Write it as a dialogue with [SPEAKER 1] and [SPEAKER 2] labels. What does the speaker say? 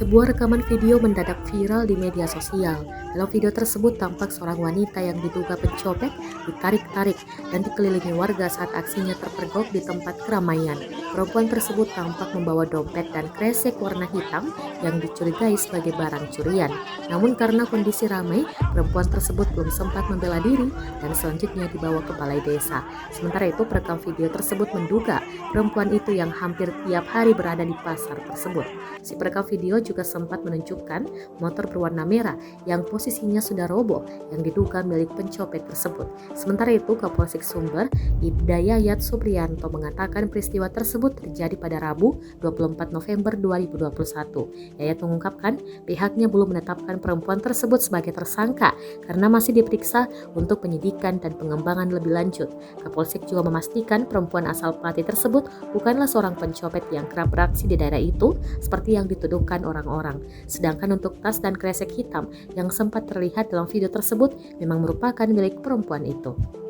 [SPEAKER 1] Sebuah rekaman video mendadak viral di media sosial. Dalam video tersebut tampak seorang wanita yang diduga pencopet ditarik-tarik dan dikelilingi warga saat aksinya terpergok di tempat keramaian. Perempuan tersebut tampak membawa dompet dan kresek warna hitam yang dicurigai sebagai barang curian. Namun karena kondisi ramai, perempuan tersebut belum sempat membela diri dan selanjutnya dibawa ke balai desa. Sementara itu, perekam video tersebut menduga perempuan itu yang hampir tiap hari berada di pasar tersebut. Si perekam video juga sempat menunjukkan motor berwarna merah yang posisinya sudah roboh yang diduga milik pencopet tersebut. Sementara itu, Kapolsek Sumber, Ibda Yayat Supriyanto mengatakan peristiwa tersebut terjadi pada Rabu 24 November 2021. Yayat mengungkapkan pihaknya belum menetapkan perempuan tersebut sebagai tersangka karena masih diperiksa untuk penyidikan dan pengembangan lebih lanjut. Kapolsek juga memastikan perempuan asal Pati tersebut bukanlah seorang pencopet yang kerap beraksi di daerah itu seperti yang dituduhkan orang-orang. Sedangkan untuk tas dan kresek hitam yang sempat terlihat dalam video tersebut memang merupakan milik perempuan itu.